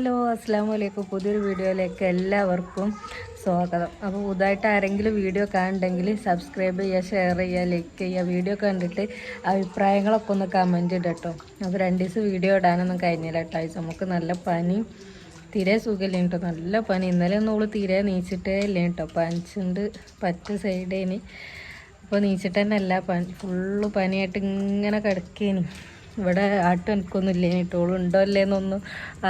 Hello അസ്സലാമു അലൈക്കും. പുതിയൊരു വീഡിയോയിലേക്ക് എല്ലാവർക്കും സ്വാഗതം. അപ്പോൾ പുതുതായിട്ട് ആരെങ്കിലും വീഡിയോ കാണുന്നുണ്ടെങ്കിൽ സബ്സ്ക്രൈബ് ചെയ്യുക, ഷെയർ ചെയ്യുക, ലൈക്ക് ചെയ്യുക. വീഡിയോ കണ്ടിട്ട് അഭിപ്രായങ്ങളൊക്കെ ഒന്ന് കമൻറ്റ് ഇടുക കേട്ടോ. അപ്പോൾ 2 ദിവസം വീഡിയോ ഇടാനൊന്നും കഴിഞ്ഞില്ല കേട്ടോ. നമുക്ക് നല്ല പനി, തീരെ സുഖമില്ല കേട്ടോ, നല്ല പനി. ഇന്നലെ ഒന്നും ഓള് തീരെ നീച്ചിട്ടേ ഇല്ല കേട്ടോ, പനിച്ചുണ്ട് പറ്റ സൈഡേന്. അപ്പോൾ നീച്ചിട്ട് തന്നെ അല്ല, ഫുള്ള് പനിയായിട്ട് ഇങ്ങനെ കിടക്കേനി. ഇവിടെ ആട്ടും എനിക്കൊന്നും ഇല്ലേനി കേട്ടോളൂ, ഉണ്ടോ ഇല്ലേന്നൊന്നും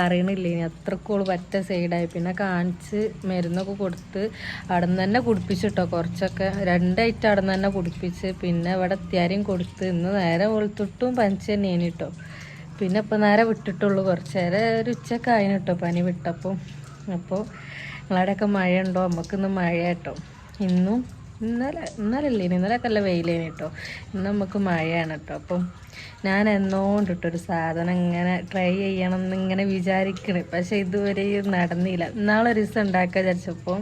അറിയണില്ലേനി, അത്രക്കോള് പറ്റ സൈഡായി. പിന്നെ കാണിച്ച് മരുന്നൊക്കെ കൊടുത്ത് അവിടെ നിന്ന് തന്നെ കുടിപ്പിച്ചിട്ടോ, കുറച്ചൊക്കെ 2 ഐറ്റം അവിടെ നിന്ന് തന്നെ കുടിപ്പിച്ച്. പിന്നെ ഇവിടെ അത്യാര്യം കൊടുത്ത് ഇന്ന് നേരെ വെളുത്തിട്ടും പനിച്ച് തന്നെയാണ് കേട്ടോ. പിന്നെ ഇപ്പം നേരെ വിട്ടിട്ടുള്ളൂ, കുറച്ച് നേരം ഒരു ഉച്ചയൊക്കെ ആയിന് കേട്ടോ പനി വിട്ടപ്പോൾ. അപ്പോൾ നിങ്ങളവിടെയൊക്കെ മഴ ഉണ്ടോ? നമുക്കിന്ന് മഴ കേട്ടോ. ഇന്നലെ ഇന്നലെയൊക്കെ അല്ല വെയിലേന് കേട്ടോ, ഇന്ന് നമുക്ക് മഴയാണ് കേട്ടോ. അപ്പം ഞാൻ എന്നോണ്ടിട്ടൊരു സാധനം ഇങ്ങനെ ട്രൈ ചെയ്യണം എന്നിങ്ങനെ വിചാരിക്കണേ, പക്ഷെ ഇതുവരെ നടന്നില്ല. ഇന്നാളൊരു ദിവസം ഉണ്ടാക്കാൻ വിചാരിച്ചപ്പോൾ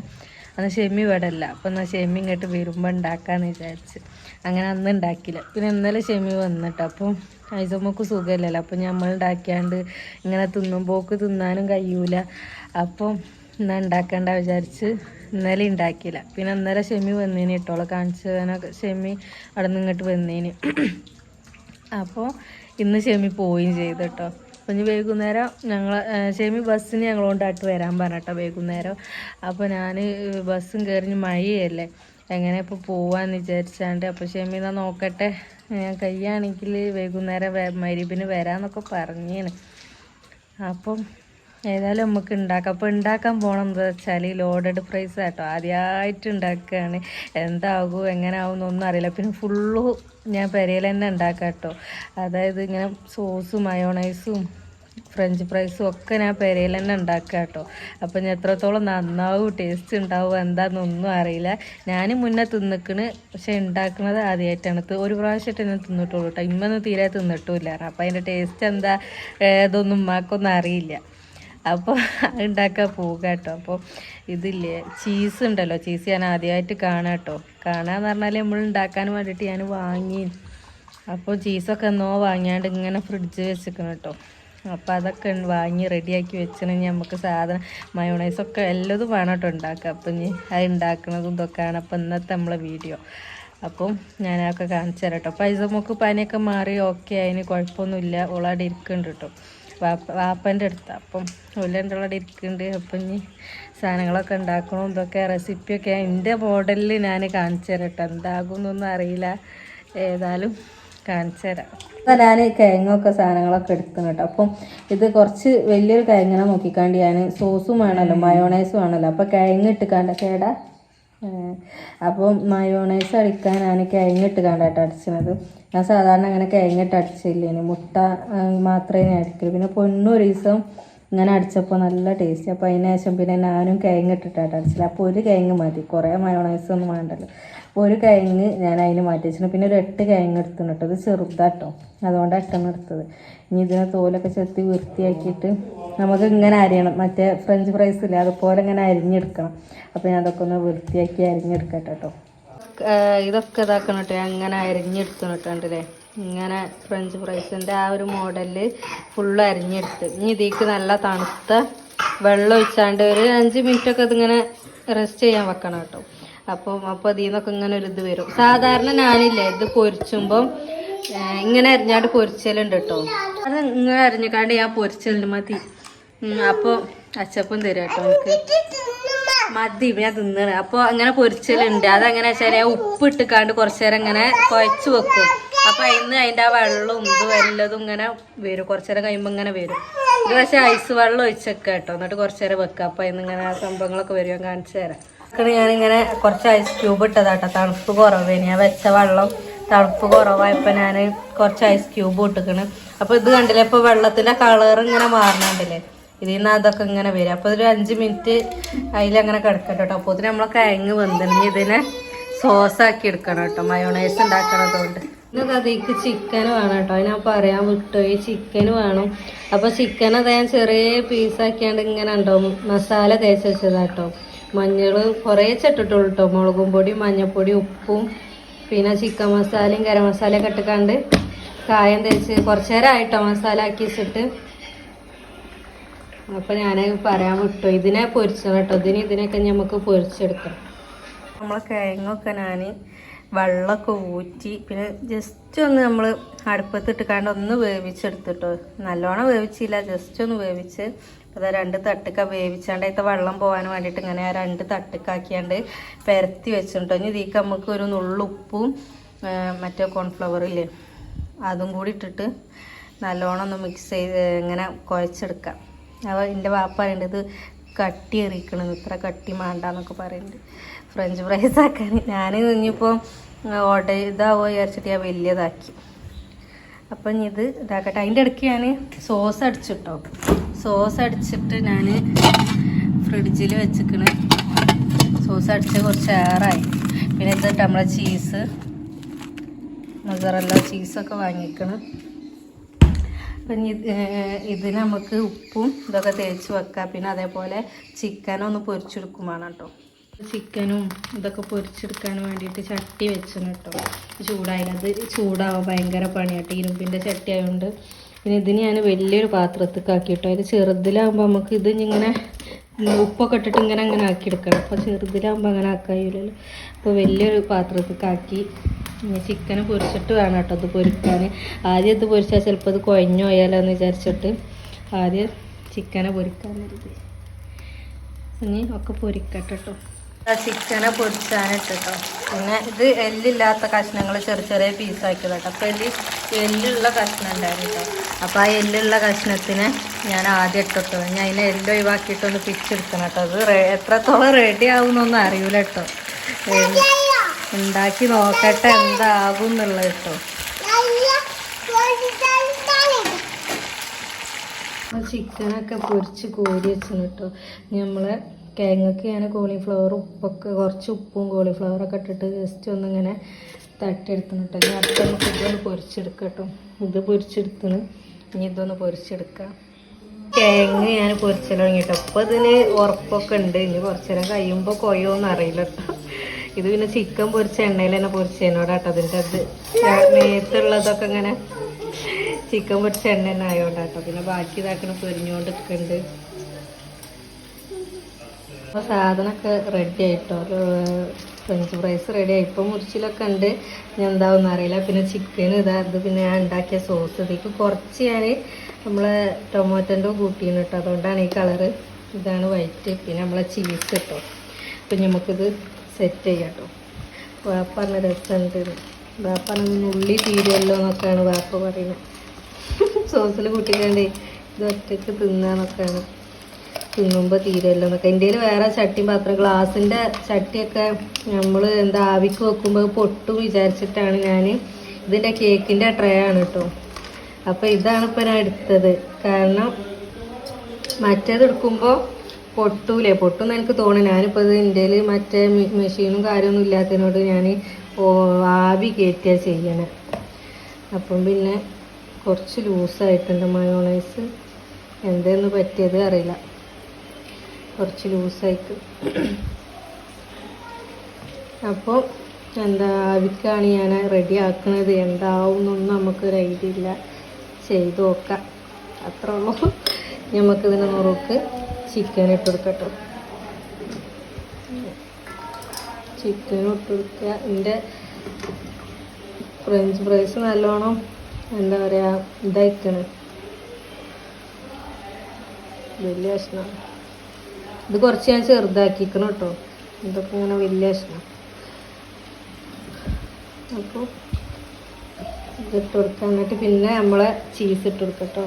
അന്ന് ഷെമി ഇവിടെ അല്ല, അപ്പം എന്നാൽ ഷെമി ഇങ്ങോട്ട് വരുമ്പോൾ ഉണ്ടാക്കാമെന്ന് വിചാരിച്ച് അങ്ങനെ അന്ന് ഉണ്ടാക്കിയില്ല. പിന്നെ ഇന്നലെ ഷെമി വന്നിട്ട് അപ്പം ഐസമ്മക്ക് സുഖമില്ലല്ലോ, അപ്പം നമ്മൾ ഉണ്ടാക്കിയാണ്ട് ഇങ്ങനെ തിന്നുമ്പോക്ക് തിന്നാനും കഴിയൂല. അപ്പം ഇന്ന് ഉണ്ടാക്കേണ്ട വിചാരിച്ച് ഇന്നലെ ഉണ്ടാക്കിയില്ല. പിന്നെ ഇന്നലെ ഷെമി വന്നേന് കേട്ടോളെ കാണിച്ചതിനൊക്കെ ഷെമി അവിടെ നിന്ന് ഇങ്ങോട്ട് വന്നേന്. അപ്പോൾ ഇന്ന് ഷെമി പോവുകയും ചെയ്തു കേട്ടോ. അപ്പം ഇനി വൈകുന്നേരം ഷെമി ബസ്സിന് ഞങ്ങളോണ്ടായിട്ട് വരാൻ പറഞ്ഞിട്ടോ വൈകുന്നേരം. അപ്പോൾ ഞാൻ ബസ്സും കയറി മഴയല്ലേ, എങ്ങനെ ഇപ്പോൾ പോവാന്ന് വിചാരിച്ചാണ്ട്. അപ്പോൾ ഷെമി എന്നാൽ നോക്കട്ടെ, ഞാൻ കഴിയുകയാണെങ്കിൽ വൈകുന്നേരം മഗ്‌രിബിന് വരാമെന്നൊക്കെ പറഞ്ഞേന്. അപ്പം ഏതായാലും നമുക്ക് ഉണ്ടാക്കാം. അപ്പോൾ ഉണ്ടാക്കാൻ പോകണം എന്താ വെച്ചാൽ ലോഡഡ് ഫ്രൈസ് കേട്ടോ, ആദ്യമായിട്ട് ഉണ്ടാക്കുകയാണ്. എന്താകും എങ്ങനെ ആവും എന്നൊന്നും അറിയില്ല. പിന്നെ ഫുള്ള് ഞാൻ പെരയിൽ തന്നെ ഉണ്ടാക്കാം കേട്ടോ. അതായത് ഇങ്ങനെ സോസും മയോണൈസും ഫ്രഞ്ച് ഫ്രൈസും ഒക്കെ ഞാൻ പെരയിൽ തന്നെ ഉണ്ടാക്കുക കേട്ടോ. അപ്പം ഞാൻ എത്രത്തോളം നന്നാവും, ടേസ്റ്റ് ഉണ്ടാവും എന്താണെന്നൊന്നും അറിയില്ല. ഞാൻ മുന്നേ തിന്നിക്കണ്, പക്ഷെ ഉണ്ടാക്കുന്നത് ആദ്യമായിട്ടാണ്. ഒരു പ്രാവശ്യമായിട്ട് ഞാൻ തിന്നിട്ടുള്ളൂ കേട്ടോ. ഇമ്മൊന്നും തീരെ തിന്നിട്ടില്ല. അപ്പം അതിൻ്റെ ടേസ്റ്റ് എന്താ ഇതൊന്നും ഉമ്മാക്കൊന്നും അറിയില്ല. അപ്പോൾ ഉണ്ടാക്കാൻ പോവുക കേട്ടോ. അപ്പോൾ ഇതില്ലേ ചീസ് ഉണ്ടല്ലോ, ചീസ് ഞാൻ ആദ്യമായിട്ട് കാണാം കേട്ടോ. കാണാന്ന് പറഞ്ഞാൽ നമ്മൾ ഉണ്ടാക്കാൻ വേണ്ടിയിട്ട് ഞാൻ വാങ്ങി. അപ്പോൾ ചീസൊക്കെ എന്നോ വാങ്ങിയാണ്ട് ഇങ്ങനെ ഫ്രിഡ്ജ് വെച്ചിരിക്കണം കേട്ടോ. അപ്പോൾ അതൊക്കെ വാങ്ങി റെഡിയാക്കി വെച്ചിട്ടുണ്ടെങ്കിൽ നമുക്ക് സാധനം മയോണൈസൊക്കെ എല്ലാതും വേണം കേട്ടോ ഉണ്ടാക്കുക. അപ്പം ഇനി അത് ഉണ്ടാക്കുന്നതും ഇതൊക്കെയാണ് അപ്പോൾ ഇന്നത്തെ നമ്മളെ വീഡിയോ. അപ്പം ഞാനതൊക്കെ കാണിച്ചു തരാം കേട്ടോ. പൈസ നമുക്ക് പനിയൊക്കെ മാറി ഓക്കെ, അതിന് കുഴപ്പമൊന്നുമില്ല. ഓളവിടെ ഇരിക്കുന്നുണ്ട് കേട്ടോ, വാപ്പൻ്റെ അടുത്ത്. അപ്പം ഒല്ലൻ്റെ അവിടെ ഇരിക്കുന്നുണ്ട്. അപ്പം ഇനി സാധനങ്ങളൊക്കെ ഉണ്ടാക്കണം, ഇതൊക്കെ റെസിപ്പിയൊക്കെ എൻ്റെ മോഡലിൽ ഞാൻ കാണിച്ചു തരാം കേട്ടോ. എന്താകും എന്നൊന്നും അറിയില്ല, ഏതായാലും കാണിച്ചു തരാം. അപ്പം ഞാൻ കിഴങ്ങൊക്കെ സാധനങ്ങളൊക്കെ എടുക്കുന്നു കേട്ടോ. അപ്പം ഇത് കുറച്ച് വലിയൊരു കിഴങ്ങനെ നോക്കിക്കാണ്ട് ഞാൻ സോസും വേണമല്ലോ മയോണൈസും വേണമല്ലോ. അപ്പോൾ കിഴങ്ങ് ഇട്ടിക്കാണ്ട് കേടാ. അപ്പം മയോണൈസ് അടിക്കാൻ ഞാൻ കിഴങ്ങിട്ട് കണ്ടായിട്ട് അടിച്ചത്. ഞാൻ സാധാരണ അങ്ങനെ കിഴങ്ങിട്ട് അടിച്ചില്ലേന്, മുട്ട മാത്രമേ ഞാൻ അടിക്കുള്ളൂ. പിന്നെ പൊന്നൊരു ദിവസം ഇങ്ങനെ അടിച്ചപ്പോൾ നല്ല ടേസ്റ്റ്. അപ്പോൾ അതിന് ശേഷം പിന്നെ ഞാനും കിഴങ്ങിട്ടിട്ടായിട്ട് അടിച്ചില്ല. അപ്പോൾ ഒരു കിഴങ്ങ് മതി, കുറേ മയോണൈസ് ഒന്നും വേണ്ടല്ലോ. അപ്പോൾ ഒരു കിഴങ്ങ് ഞാൻ അതിന് മാറ്റി വെച്ചിട്ടുണ്ട്. പിന്നെ ഒരു 8 കിഴങ്ങ് എടുത്തുണ്ട് കേട്ടോ. ഇത് ചെറുതാട്ടോ, അതുകൊണ്ട് 8 എടുത്തത്. ഇനി ഇതിനെ തോലൊക്കെ ചെത്തി വൃത്തിയാക്കിയിട്ട് നമുക്ക് ഇങ്ങനെ അരിയണം, മറ്റേ ഫ്രഞ്ച് ഫ്രൈസ് ഇല്ലേ അതുപോലെ ഇങ്ങനെ അരിഞ്ഞെടുക്കണം. അപ്പോൾ ഞാൻ അതൊക്കെ ഒന്ന് വൃത്തിയാക്കി അരിഞ്ഞെടുക്കട്ടെ കേട്ടോ. ഇതൊക്കെ ഇതാക്കണം കേട്ടോ, അങ്ങനെ അരിഞ്ഞെടുക്കണം കേട്ടോ. ഉണ്ടല്ലേ ഇങ്ങനെ ഫ്രഞ്ച് ഫ്രൈസിൻ്റെ ആ ഒരു മോഡലിൽ ഫുള്ള് അരിഞ്ഞെടുത്ത്. ഇനി ഇതിലേക്ക് നല്ല തണുത്ത വെള്ളം ഒഴിച്ചാണ്ട് ഒരു 5 മിനിറ്റൊക്കെ ഇതിങ്ങനെ റെസ്റ്റ് ചെയ്യാൻ വെക്കണം കേട്ടോ. അപ്പോൾ അതിൽ നിന്നൊക്കെ ഇങ്ങനെ ഒരു ഇത് വരും. സാധാരണ ഞാനില്ലേ ഇത് പൊരിച്ചുമ്പം ഇങ്ങനെ അരിഞ്ഞാണ്ട് പൊരിച്ചലുണ്ട് കേട്ടോ. അത് ഇങ്ങനെ അരിഞ്ഞിക്കാണ്ട് ഞാൻ പൊരിച്ചലുണ്ട് മതി. അപ്പോൾ അച്ചപ്പം തരാം കേട്ടോ എനിക്ക് മതി, ഞാൻ തിന്നണം. അപ്പോൾ അങ്ങനെ പൊരിച്ചലുണ്ട്. അതങ്ങനെ വെച്ചാൽ ഞാൻ ഉപ്പ് ഇട്ടിക്കാണ്ട് കുറച്ച് നേരം ഇങ്ങനെ കുഴച്ച് വെക്കും. അപ്പോൾ അതിൻ്റെ ആ വെള്ളവും ഇത് വല്ലതും ഇങ്ങനെ വരും, കുറച്ച് നേരം കഴിയുമ്പോൾ ഇങ്ങനെ വരും. ഇത് പക്ഷേ ഐസ് വെള്ളം ഒഴിച്ചൊക്കെ കേട്ടോ, എന്നിട്ട് കുറച്ച് നേരം വെക്കുക. അപ്പോൾ അതിന് ഇങ്ങനെ ആ സംഭവങ്ങളൊക്കെ വരും, ഞാൻ കാണിച്ചു തരാം. ഞാനിങ്ങനെ കുറച്ച് ഐസ് ക്യൂബ് ഇട്ടതാട്ടോ, തണുപ്പ് കുറവേന്. ഞാൻ വെച്ച വെള്ളം തണുപ്പ് കുറവായപ്പോൾ ഞാൻ കുറച്ച് ഐസ് ക്യൂബ് ഇട്ടിക്കണ്. അപ്പോൾ ഇത് കണ്ടില്ലേ, ഇപ്പോൾ വെള്ളത്തിൻ്റെ കളർ ഇങ്ങനെ മാറണുണ്ടല്ലേ, ഇതിൽ നിന്ന് അതൊക്കെ ഇങ്ങനെ വരും. അപ്പോൾ ഒരു 5 മിനിറ്റ് അതിലങ്ങനെ കിടക്കട്ടെ കേട്ടോ. അപ്പോൾ ഇതിന് നമ്മളെ കിഴങ്ങ് വന്നിട്ട് ഇതിനെ സോസാക്കി എടുക്കണം കേട്ടോ, മയോണൈസ് ഉണ്ടാക്കണതുകൊണ്ട്. ഇന്നൊക്കെ അതിലേക്ക് ചിക്കൻ വേണം കേട്ടോ, ഞാൻ പറയാൻ വിട്ടുപോയി, ചിക്കൻ വേണം. അപ്പോൾ ചിക്കൻ അത് ഞാൻ ചെറിയ പീസാക്കിയാണ്ട് ഇങ്ങനെ ഉണ്ടാവും മസാല തേച്ച് വെച്ചതാട്ടോ. മഞ്ഞൾ കുറേ ചട്ടിട്ടുള്ളൂ കേട്ടോ, മുളകും പൊടി മഞ്ഞൾപ്പൊടി ഉപ്പും പിന്നെ ചിക്കൻ മസാലയും ഗരം മസാലയൊക്കെ ഇട്ടിക്കാണ്ട് കായം തേച്ച് കുറച്ച് നേരം ആയിട്ടോ മസാല ആക്കി വെച്ചിട്ട്. അപ്പോൾ ഞാൻ പറയാൻ വിട്ടു. ഇതിനെ പൊരിച്ചണം കേട്ടോ. ഇതിനൊക്കെ നമുക്ക് പൊരിച്ചെടുക്കണം. നമ്മളെ കിഴങ്ങൊക്കെ ഞാൻ വെള്ളമൊക്കെ ഊറ്റി പിന്നെ ജസ്റ്റ് ഒന്ന് നമ്മൾ അടുപ്പത്തിട്ട് കണ്ട് ഒന്ന് വേവിച്ചെടുത്തിട്ടോ. നല്ലോണം വേവിച്ചില്ല, ജസ്റ്റ് ഒന്ന് വേവിച്ച് അത് 2 തട്ടുക്ക വേവിച്ചാണ്ട് അതിൽ വെള്ളം പോകാൻ വേണ്ടിയിട്ട് ഇങ്ങനെ 2 തട്ടുക്കാക്കിയാണ്ട് പരത്തി വെച്ചിട്ടോ. ഇനി ഇതിലേക്ക് നമുക്ക് ഒരു നുള്ളുപ്പും മറ്റേ കോൺഫ്ലവർ ഇല്ലേ അതും കൂടി ഇട്ടിട്ട് നല്ലോണം ഒന്ന് മിക്സ് ചെയ്ത് ഇങ്ങനെ കുഴച്ചെടുക്കാം. അപ്പോൾ എൻ്റെ വാപ്പ പറയുന്നത് ഇത് കട്ടി എറിയിക്കണം, ഇത്ര കട്ടി വേണ്ടെന്നൊക്കെ പറയുന്നുണ്ട് ഫ്രഞ്ച് ഫ്രൈസ് ആക്കാൻ. ഞാൻ ഇനിയിപ്പോൾ ഇതാവോ വിചാരിച്ചിട്ട് ഞാൻ വലിയതാക്കി. അപ്പം ഇനി ഇത് ഇതാക്കട്ടെ. അതിൻ്റെ ഇടയ്ക്ക് ഞാൻ സോസ് അടിച്ചിട്ടോ. സോസ് അടിച്ചിട്ട് ഞാൻ ഫ്രിഡ്ജിൽ വെച്ചിക്കണ്. സോസ് അടിച്ച് കുറച്ച് ഏറായി. പിന്നെ ഇതിട്ട് നമ്മളെ ചീസ് മൊസറല്ല ചീസൊക്കെ വാങ്ങിക്കണം. അപ്പം ഇതിന് നമുക്ക് ഉപ്പും ഇതൊക്കെ തേച്ച് വെക്കാം. പിന്നെ അതേപോലെ ചിക്കനൊന്ന് പൊരിച്ചെടുക്കും വേണം കേട്ടോ. ചിക്കനും ഇതൊക്കെ പൊരിച്ചെടുക്കാൻ വേണ്ടിയിട്ട് ചട്ടി വെച്ചണം കേട്ടോ. ചൂടായില്ല, അത് ചൂടാവാൻ ഭയങ്കര പണിയാട്ടോ, ഇരുമ്പിൻ്റെ ചട്ടി ആയതുകൊണ്ട്. പിന്നെ ഇതിന് ഞാൻ വലിയൊരു പാത്രത്തേക്ക് ആക്കിയിട്ടോ. ഇത് ചെറുതിലാകുമ്പോൾ നമുക്ക് ഇത് ഇങ്ങനെ ഉപ്പൊക്കെ ഇട്ടിട്ട് ഇങ്ങനെ ആക്കിയെടുക്കണം. അപ്പോൾ ചെറുതിലാകുമ്പോൾ അങ്ങനെ ആക്കായില്ലല്ലോ. അപ്പോൾ വലിയൊരു പാത്രത്തേക്ക് ആക്കി പിന്നെ ചിക്കന് പൊരിച്ചിട്ട് വേണം കേട്ടോ അത് പൊരിക്കാൻ. ആദ്യം ഇത് പൊരിച്ചാൽ ചിലപ്പോൾ ഇത് കുഴഞ്ഞു പോയാലോ എന്ന് വിചാരിച്ചിട്ട് ആദ്യം ചിക്കനെ പൊരിക്കാൻ വരുത്. ഇനി ഒക്കെ പൊരിക്കട്ടെ കേട്ടോ. ചിക്കനെ പൊരിച്ചാനിട്ട് കേട്ടോ. പിന്നെ ഇത് എല്ലില്ലാത്ത കഷ്ണങ്ങൾ ചെറിയ പീസാക്കിയത് കേട്ടോ. അപ്പോൾ എല്ലുള്ള കഷ്ണം ഉണ്ടായിരുന്നു കേട്ടോ. അപ്പോൾ ആ എല്ലുള്ള കഷ്ണത്തിനെ ഞാൻ ആദ്യം ഇട്ടിട്ടോ. ഞാൻ അതിനെ എല്ലാം ഒഴിവാക്കിയിട്ടൊന്ന് പിച്ചെടുക്കണം കേട്ടോ. അത് എത്രത്തോളം റെഡി ആവുമെന്നൊന്നും അറിയില്ല കേട്ടോ. ഉണ്ടാക്കി നോക്കട്ടെ എന്താകും എന്നുള്ളത് കേട്ടോ. ചിക്കനൊക്കെ പൊരിച്ച് കോരി വെച്ചു കേട്ടോ. നമ്മളെ കിഴങ്ങൊക്കെ ഞാൻ കോളിഫ്ലവർ ഉപ്പൊക്കെ കുറച്ച് ഉപ്പും കോളിഫ്ലവറൊക്കെ ഇട്ടിട്ട് ജസ്റ്റ് ഒന്നിങ്ങനെ തട്ടിയെടുക്കണം കേട്ടോ. ഇനി അടുത്ത നമുക്ക് ഇതൊന്ന് പൊരിച്ചെടുക്കാം കേട്ടോ. ഇത് പൊരിച്ചെടുത്തിന് ഇനി ഇതൊന്ന് പൊരിച്ചെടുക്കാം. കിഴങ്ങ് ഞാൻ പൊരിച്ചെല്ലാം തുടങ്ങി കേട്ടോ. അപ്പോൾ ഇതിന് ഉറപ്പൊക്കെ ഉണ്ട്. ഇനി കുറച്ച് നേരം കഴിയുമ്പോൾ കൊയ്യോന്ന് അറിയില്ല കേട്ടോ. ഇത് പിന്നെ ചിക്കൻ പൊരിച്ച എണ്ണയിൽ തന്നെ പൊരിച്ചതിനോടാട്ടോ അതിൻ്റെ അത് മേത്തുള്ളതൊക്കെ ഇങ്ങനെ ചിക്കൻ പൊരിച്ച എണ്ണ തന്നെ ആയതുകൊണ്ടാട്ടോ. പിന്നെ ബാക്കി ഇതാക്കണ പൊരിഞ്ഞുകൊണ്ട് നിൽക്കുന്നുണ്ട്. അപ്പോൾ സാധനമൊക്കെ റെഡി ആയിട്ടോ. ഫ്രഞ്ച് ഫ്രൈസ് റെഡി ആയി. ഇപ്പം മുറിച്ചിലൊക്കെ ഉണ്ട്, ഞാൻ എന്താവുമെന്ന് അറിയില്ല. പിന്നെ ചിക്കൻ ഇത് പിന്നെ ഞാൻ ഉണ്ടാക്കിയ സോസ് ഇതിലേക്ക് കുറച്ച് ഞാൻ നമ്മളെ ടൊമാറ്റോൻ്റെ കൂട്ടിന്ന് കേട്ടോ. അതുകൊണ്ടാണ് ഈ കളറ്. ഇതാണ് വൈറ്റ്. പിന്നെ നമ്മളെ ചീസ് കേട്ടോ. അപ്പം നമുക്കിത് സെറ്റ് ചെയ്യാം കേട്ടോ. വാപ്പ പറഞ്ഞ രസമുണ്ട്. വാപ്പ ഉള്ളി തീരുമല്ലോ എന്നൊക്കെയാണ് വാപ്പ പറയുന്നത്. സോസിൽ കൂട്ടിക്കാണ്ട് ഇത് ഒറ്റയ്ക്ക് തിന്നാന്നൊക്കെയാണ്, തിന്നുമ്പോൾ തീരുമല്ലോ എന്നൊക്കെ. എൻ്റെ വേറെ ചട്ടിയും പാത്രം ഗ്ലാസിൻ്റെ ചട്ടിയൊക്കെ നമ്മൾ എന്താ ആവിക്ക് വെക്കുമ്പോൾ പൊട്ടും വിചാരിച്ചിട്ടാണ് ഞാൻ. ഇതിൻ്റെ കേക്കിൻ്റെ ട്രേ ആണ് കേട്ടോ. അപ്പോൾ ഇതാണ് ഇപ്പോൾ ഞാൻ എടുത്തത്. കാരണം മറ്റേത് എടുക്കുമ്പോൾ പൊട്ടൂലേ, പൊട്ടുമെന്ന് എനിക്ക് തോന്നുന്നു. ഞാനിപ്പോൾ ഇത് ഇന്ത്യയിൽ മറ്റേ മെഷീനും കാര്യമൊന്നും ഇല്ലാത്തതിനോട് ഞാൻ ആവി കയറ്റിയാണ് ചെയ്യണേ. അപ്പം പിന്നെ കുറച്ച് ലൂസായിട്ടുണ്ട് മയോണൈസ്. എന്തെന്ന് പറ്റിയത് അറിയില്ല, കുറച്ച് ലൂസായിട്ട്. അപ്പോൾ എന്താ ആവിക്കാണ് ഞാൻ റെഡി ആക്കുന്നത്. എന്താവുന്നൊന്നും നമുക്കൊരു ഐഡിയ ഇല്ല. ചെയ്ത് നോക്കാം, അത്രേ ഉള്ളൂ. നമുക്കിതിന് നുറുക്ക് ചിക്കൻ ഇട്ട് കൊടുക്കട്ടോ. ചിക്കൻ ഇട്ട് കൊടുക്കുക. എൻ്റെ ഫ്രഞ്ച് ഫ്രൈസ് നല്ലോണം എന്താ പറയുക ഇതായിക്കണ്, വലിയ കഷ്ണം. ഇത് കുറച്ച് ഞാൻ ചെറുതാക്കിക്കണം കേട്ടോ. ഇതൊക്കെ ഇങ്ങനെ വലിയ കഷ്ണം. അപ്പോൾ ഇതിട്ട് കൊടുക്കാം. എന്നിട്ട് പിന്നെ നമ്മളെ ചീസ് ഇട്ട് കൊടുക്കട്ടോ.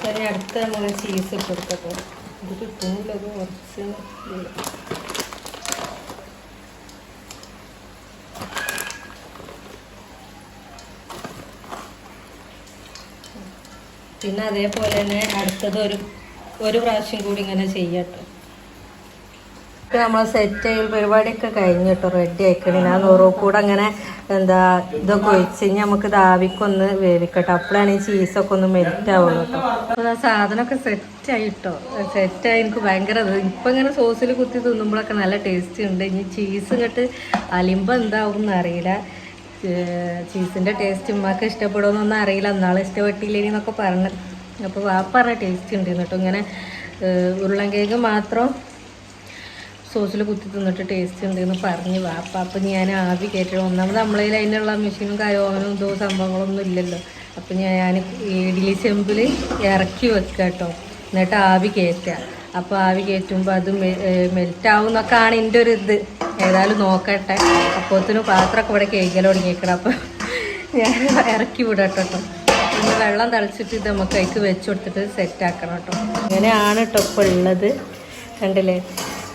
പിന്നെ അടുത്ത് നമ്മൾ ചീസ് ഇട്ട് കൊടുക്കട്ടോ. ഇത് കിട്ടുന്നില്ല, അത് കുറച്ച് പിന്നെ അതേപോലെ തന്നെ അടുത്തത് ഒരു പ്രാവശ്യം കൂടി ഇങ്ങനെ ചെയ്യട്ടോ. നമ്മൾ സെറ്റ് ചെയ്യും പരിപാടിയൊക്കെ കഴിഞ്ഞിട്ടോ, റെഡി ആയിക്കണേ. ഞാൻ കൂടെ അങ്ങനെ എന്താ ഇതൊക്കെ ഒഴിച്ച് കഴിഞ്ഞാൽ നമുക്ക് ആവിക്കൊന്ന് വേവിക്കട്ടോ. അപ്പോഴാണ് ഈ ചീസൊക്കെ ഒന്ന് മെൽറ്റ് ആവുള്ളൂ കേട്ടോ. അപ്പോൾ ആ സാധനമൊക്കെ സെറ്റായിട്ടോ. സെറ്റായി എനിക്ക് ഭയങ്കര ഇപ്പം ഇങ്ങനെ സോസിൽ കുത്തി തിന്നുമ്പോഴൊക്കെ നല്ല ടേസ്റ്റ് ഉണ്ട്. ഇനി ചീസ് ഇങ്ങോട്ട് അലിമ്പം എന്താവും എന്നറിയില്ല. ചീസിൻ്റെ ടേസ്റ്റ് ഉമ്മാക്ക് ഇഷ്ടപ്പെടുമെന്നൊന്നും അറിയില്ല, എന്നാളെ ഇഷ്ടപ്പെട്ടില്ലേനി എന്നൊക്കെ പറഞ്ഞു. അപ്പോൾ വാപ്പ പറഞ്ഞ ടേസ്റ്റ് ഉണ്ട് കേട്ടോ. ഇങ്ങനെ ഉരുളൻ കേക്ക് മാത്രം സോസിൽ കുത്തി തിന്നിട്ട് ടേസ്റ്റ് ഉണ്ടെന്ന് പറഞ്ഞ് വാപ്പ. അപ്പം ഞാൻ ആവി കയറ്റണം. ഒന്നാമത് നമ്മളതിൽ അതിനുള്ള മെഷീനും കാര്യങ്ങളും ഇതോ സംഭവങ്ങളൊന്നും ഇല്ലല്ലോ. അപ്പം ഞാൻ ഇഡ്ഡലി ചെമ്പിൽ ഇറക്കി വെക്കുക കേട്ടോ, എന്നിട്ട് ആവി കയറ്റുക. അപ്പോൾ ആവി കയറ്റുമ്പോൾ അത് മെൽറ്റാവും എന്നൊക്കെയാണ് എൻ്റെ ഒരു ഇത്. ഏതായാലും നോക്കട്ടെ. അപ്പോഴത്തേനും പാത്രമൊക്കെ ഇവിടെ കേൾക്കൽ തുടങ്ങിയേക്കണം. അപ്പം ഞാൻ ഇറക്കി വിടട്ടോ കേട്ടോ. പിന്നെ വെള്ളം തളിച്ചിട്ട് ഇത് നമുക്ക് അതിക്ക് വെച്ച് കൊടുത്തിട്ട് സെറ്റാക്കണം കേട്ടോ. ഇങ്ങനെയാണ് കേട്ടോ ഇപ്പോൾ ഉള്ളത്, കണ്ടില്ലേ?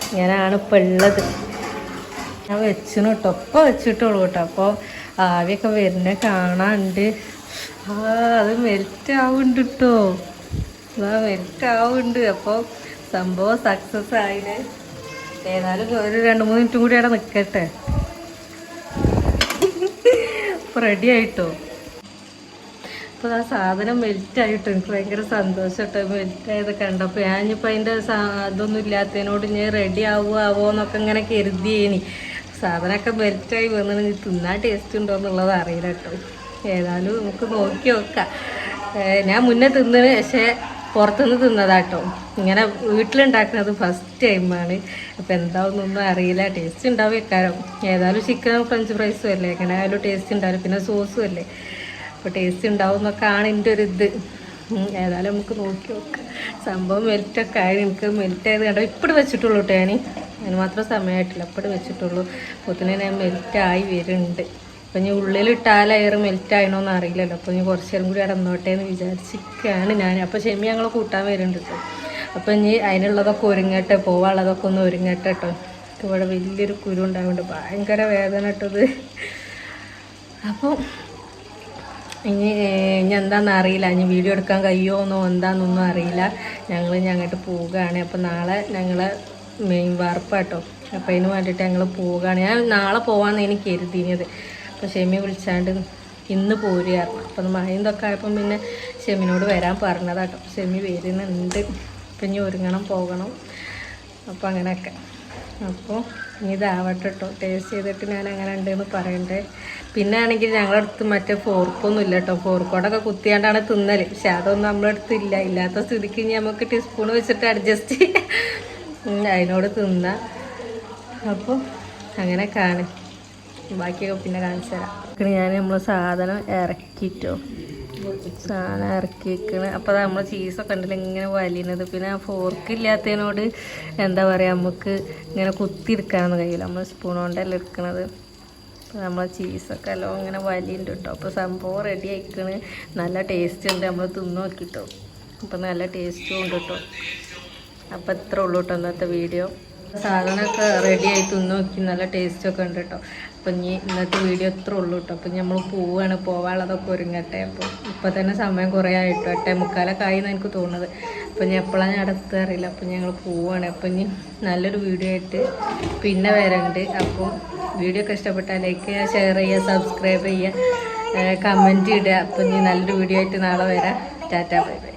ഇങ്ങനെയാണ് ഇപ്പോൾ ഉള്ളത്. ഞാൻ വെച്ചിന് കേട്ടോ, ഇപ്പോൾ വെച്ചിട്ടുള്ളൂ കേട്ടോ. അപ്പോൾ ആവിയൊക്കെ വരുന്ന കാണാണ്ട്. അത് മെൽറ്റ് ആവുന്നുണ്ട് കേട്ടോ, മെൽറ്റ് ആവുന്നുണ്ട്. അപ്പോൾ സംഭവം സക്സസ് ആയില്ലേ. ഏതായാലും ഒരു 2-3 മിനിറ്റും കൂടി അവിടെ നിൽക്കട്ടെ. അപ്പോൾ റെഡി ആയിട്ടോ. അപ്പോൾ ആ സാധനം മെൽറ്റായിട്ട് എനിക്ക് ഭയങ്കര സന്തോഷം കേട്ടോ. മെൽറ്റായത് കണ്ടപ്പോൾ ഞാനിപ്പോൾ അതിൻ്റെ ഇതൊന്നും ഇല്ലാത്തതിനോട് ഞാൻ റെഡി ആവോ എന്നൊക്കെ ഇങ്ങനെ കരുതിയേനി. സാധനമൊക്കെ മെൽറ്റായി വന്നിട്ട് തിന്നാൻ ടേസ്റ്റ് ഉണ്ടോ എന്നുള്ളത് അറിയില്ല കേട്ടോ. ഏതായാലും നമുക്ക് നോക്കി നോക്കാം. ഞാൻ മുന്നേ തിന്നണ്, പക്ഷേ പുറത്തുനിന്ന് തിന്നതാട്ടോ. ഇങ്ങനെ വീട്ടിലുണ്ടാക്കുന്നത് ഫസ്റ്റ് ടൈമാണ്. അപ്പോൾ എന്താവുന്നൊന്നും അറിയില്ല. ടേസ്റ്റ് ഉണ്ടാവും വെക്കാരം. ഏതായാലും ചിക്കനും ഫ്രഞ്ച് ഫ്രൈസും അല്ലേ, എങ്ങനെ ആയാലും ടേസ്റ്റ് ഉണ്ടാവില്ല. പിന്നെ സോസും അല്ലേ, അപ്പോൾ ടേസ്റ്റ് ഉണ്ടാവും എന്നൊക്കെയാണ് എൻ്റെ ഒരു ഇത്. ഏതായാലും നമുക്ക് നോക്കി നോക്കാം. സംഭവം മെൽറ്റൊക്കെ ആയി. എനിക്ക് മെൽറ്റായത് കണ്ടോ ഇപ്പോഴും വെച്ചിട്ടുള്ളൂ കേട്ടോ. അതിന് മാത്രം സമയമായിട്ടില്ല, ഇപ്പോഴും വെച്ചിട്ടുള്ളൂ. അപ്പോൾ ഞാൻ മെൽറ്റായി വരുന്നുണ്ട്. അപ്പം ഞാൻ ഉള്ളിലിട്ടാൽ എയർ മെൽറ്റ് ആയണോന്ന് അറിയില്ലല്ലോ. അപ്പോൾ ഞാൻ കുറച്ച് നേരം കൂടി ഇടന്നോട്ടെ എന്ന് വിചാരിച്ചിരിക്കുകയാണ് ഞാൻ. അപ്പോൾ ഷെമി ഞങ്ങൾ കൂട്ടാൻ വരുന്നുണ്ട് കേട്ടോ. അപ്പം ഇനി അതിനുള്ളതൊക്കെ ഒരുങ്ങട്ടെ, പോവാനുള്ളതൊക്കെ ഒന്ന് ഒരുങ്ങട്ടെ കേട്ടോ. ഇവിടെ വലിയൊരു കുരു ഉണ്ടാവുന്നുണ്ട്, ഭയങ്കര വേദന ഇട്ടത്. അപ്പോൾ ഇനി എന്താണെന്ന് അറിയില്ല, ഇനി വീഡിയോ എടുക്കാൻ കഴിയുമോ എന്താണെന്നൊന്നും അറിയില്ല. ഞങ്ങൾ അങ്ങോട്ട് പോവുകയാണ്. അപ്പോൾ നാളെ ഞങ്ങൾ മെയിൻ വാർപ്പാട്ടോ. അപ്പോൾ അതിന് വേണ്ടിയിട്ട് ഞങ്ങൾ പോവുകയാണ്. ഞാൻ നാളെ പോകാമെന്ന് എനിക്ക് കരുതിയത്. അപ്പോൾ ഷെമി വിളിച്ചാണ്ട് ഇന്ന് പോരുകയായിരുന്നു. അപ്പോൾ അത് മഴയും ഇതൊക്കെ ആയപ്പം പിന്നെ ഷെമിനോട് വരാൻ പറഞ്ഞതാട്ടോ. ഷെമി വരുന്നുണ്ട്. അപ്പം ഇനി ഒരുങ്ങണം, പോകണം. അപ്പോൾ അങ്ങനെയൊക്കെ. അപ്പോൾ ഇനി ഇതാവട്ടെ കേട്ടോ. ടേസ്റ്റ് ചെയ്തിട്ട് ഞാൻ അങ്ങനെ ഉണ്ടെന്ന് പറയണ്ടേ. പിന്നെ ആണെങ്കിൽ ഞങ്ങളുടെ അടുത്ത് മറ്റേ ഫോർക്കൊന്നും ഇല്ല കേട്ടോ. ഫോർക്കോടൊക്കെ കുത്തിയാണ്ടാണ് തിന്നൽ. പക്ഷെ അതൊന്നും നമ്മുടെ അടുത്ത് ഇല്ല. ഇല്ലാത്ത സ്ഥിതിക്ക് ഇനി നമുക്ക് ടീസ്പൂൺ വെച്ചിട്ട് അഡ്ജസ്റ്റ് അതിനോട് തിന്നാം. അപ്പോൾ അങ്ങനെയൊക്കെയാണ്. ബാക്കിയൊക്കെ പിന്നെ കാണിച്ചു തരാം. ഞാൻ നമ്മൾ സാധനം ഇറക്കിയിട്ടോ, സാധനം ഇറക്കി വെക്കണ്. അപ്പോൾ നമ്മൾ ചീസൊക്കെ ഉണ്ടല്ലോ ഇങ്ങനെ വലിയുന്നത്. പിന്നെ ആ ഫോർക്ക് ഇല്ലാത്തതിനോട് എന്താ പറയുക, നമുക്ക് ഇങ്ങനെ കുത്തിയെടുക്കാനൊന്നും കഴിയില്ല. നമ്മൾ സ്പൂൺ കൊണ്ടല്ലേ എടുക്കണത്. അപ്പോൾ നമ്മൾ ചീസൊക്കെ എല്ലാം ഇങ്ങനെ വലിയുണ്ട് കേട്ടോ. അപ്പോൾ സംഭവം റെഡി ആയിക്കണ്. നല്ല ടേസ്റ്റ് ഉണ്ട്. നമ്മൾ തിന്ന് നോക്കിട്ടോ. അപ്പോൾ നല്ല ടേസ്റ്റും ഉണ്ട് കേട്ടോ. അപ്പോൾ ഇത്ര ഉള്ളൂ കേട്ടോ ഇന്നത്തെ വീഡിയോ. സാധനമൊക്കെ റെഡിയായി തിന്ന് നോക്കി, നല്ല ടേസ്റ്റൊക്കെ ഉണ്ട് കേട്ടോ. അപ്പം ഇനി ഇന്നത്തെ വീഡിയോ ഇത്ര ഉള്ളൂ കേട്ടോ. അപ്പം നമ്മൾ പോവുകയാണ്, പോവാനുള്ളതൊക്കെ ഒരുങ്ങട്ടെ. അപ്പോൾ ഇപ്പം തന്നെ സമയം കുറേ ആയിട്ടോ, 8:45 ആയിന്ന് എനിക്ക് തോന്നുന്നത്. അപ്പം ഞാൻ എപ്പോഴാണ് ഞാൻ അടുത്ത് അറിയില്ല. അപ്പം ഞങ്ങൾ പോവുകയാണ്. അപ്പം ഇനി നല്ലൊരു വീഡിയോ ആയിട്ട് പിന്നെ വരുന്നുണ്ട്. അപ്പോൾ വീഡിയോ ഒക്കെ ഇഷ്ടപ്പെട്ടാൽ ലൈക്ക് ചെയ്യുക, ഷെയർ ചെയ്യുക, സബ്സ്ക്രൈബ് ചെയ്യുക, കമൻറ്റ് ഇടുക. അപ്പം ഇനി നല്ലൊരു വീഡിയോ ആയിട്ട് നാളെ വരാം. Tata bye bye.